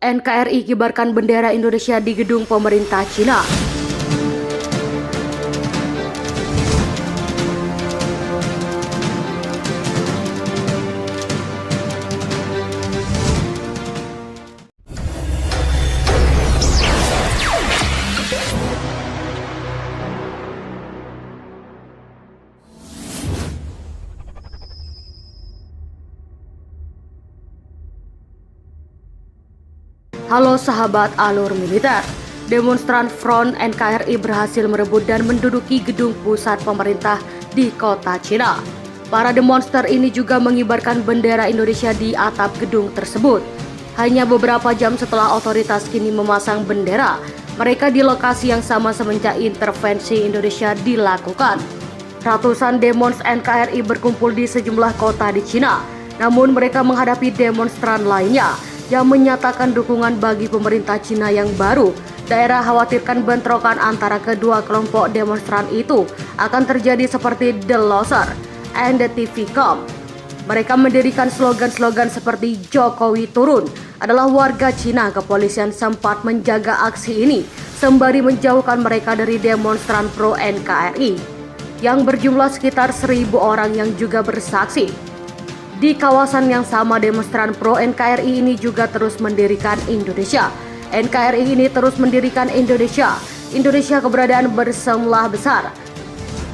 NKRI kibarkan bendera Indonesia di gedung pemerintah Cina. Halo sahabat alur militer, demonstran Front NKRI berhasil merebut dan menduduki gedung pusat pemerintah di kota Cina. Para demonster ini juga mengibarkan bendera Indonesia di atap gedung tersebut. Hanya beberapa jam setelah otoritas kini memasang bendera, mereka di lokasi yang sama semenjak intervensi Indonesia dilakukan. Ratusan demons NKRI berkumpul di sejumlah kota di Cina, namun mereka menghadapi demonstran lainnya yang menyatakan dukungan bagi pemerintah Cina yang baru. Daerah khawatirkan bentrokan antara kedua kelompok demonstran itu akan terjadi seperti The Loser and the TV.com. Mereka mendirikan slogan-slogan seperti Jokowi turun. Adalah warga Cina. Kepolisian sempat menjaga aksi ini sembari menjauhkan mereka dari demonstran pro NKRI yang berjumlah sekitar 1.000 orang yang juga bersaksi. Di kawasan yang sama, demonstran pro NKRI ini juga terus mendirikan Indonesia. NKRI ini terus mendirikan Indonesia. Indonesia keberadaan bersebelah besar.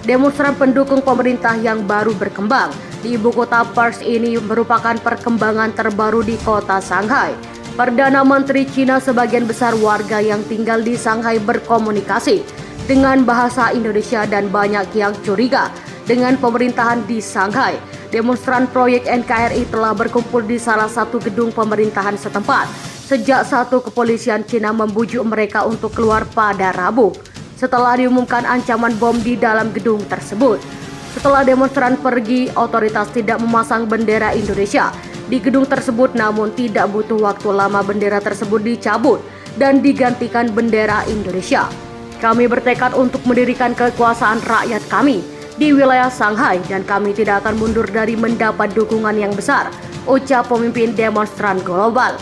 Demonstran pendukung pemerintah yang baru berkembang di ibu kota Pers ini merupakan perkembangan terbaru di kota Shanghai. Perdana Menteri Cina sebagian besar warga yang tinggal di Shanghai berkomunikasi dengan bahasa Indonesia dan banyak yang curiga dengan pemerintahan di Shanghai. Demonstran proyek NKRI telah berkumpul di salah satu gedung pemerintahan setempat sejak satu kepolisian Cina membujuk mereka untuk keluar pada Rabu setelah diumumkan ancaman bom di dalam gedung tersebut. Setelah demonstran pergi, otoritas tidak memasang bendera Indonesia di gedung tersebut, namun tidak butuh waktu lama bendera tersebut dicabut dan digantikan bendera Indonesia. Kami bertekad untuk mendirikan kekuasaan rakyat kami di wilayah Shanghai dan kami tidak akan mundur dari mendapat dukungan yang besar, ucap pemimpin demonstran global.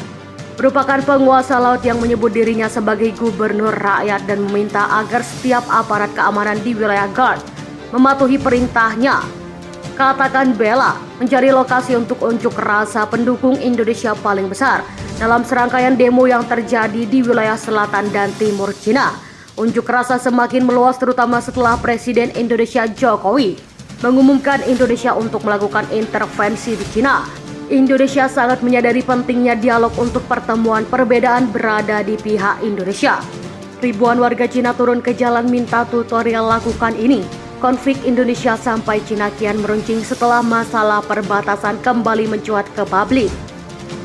Merupakan penguasa laut yang menyebut dirinya sebagai gubernur rakyat dan meminta agar setiap aparat keamanan di wilayah GARD mematuhi perintahnya. Katakan bela mencari lokasi untuk unjuk rasa pendukung Indonesia paling besar dalam serangkaian demo yang terjadi di wilayah selatan dan timur Cina. Unjuk rasa semakin meluas terutama setelah Presiden Indonesia Jokowi mengumumkan Indonesia untuk melakukan intervensi di Cina. Indonesia sangat menyadari pentingnya dialog untuk pertemuan perbedaan berada di pihak Indonesia. Ribuan warga Cina turun ke jalan minta tutorial lakukan ini. Konflik Indonesia sampai Cina kian meruncing setelah masalah perbatasan kembali mencuat ke publik.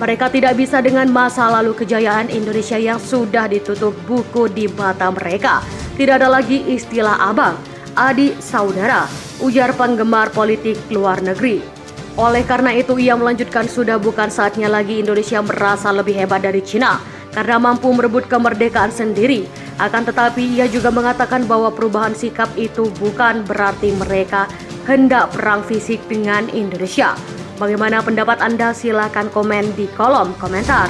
Mereka tidak bisa dengan masa lalu kejayaan Indonesia yang sudah ditutup buku di mata mereka. Tidak ada lagi istilah abang, adik, saudara, ujar penggemar politik luar negeri. Oleh karena itu ia melanjutkan sudah bukan saatnya lagi Indonesia merasa lebih hebat dari Cina karena mampu merebut kemerdekaan sendiri. Akan tetapi ia juga mengatakan bahwa perubahan sikap itu bukan berarti mereka hendak perang fisik dengan Indonesia. Bagaimana pendapat Anda? Silahkan komen di kolom komentar.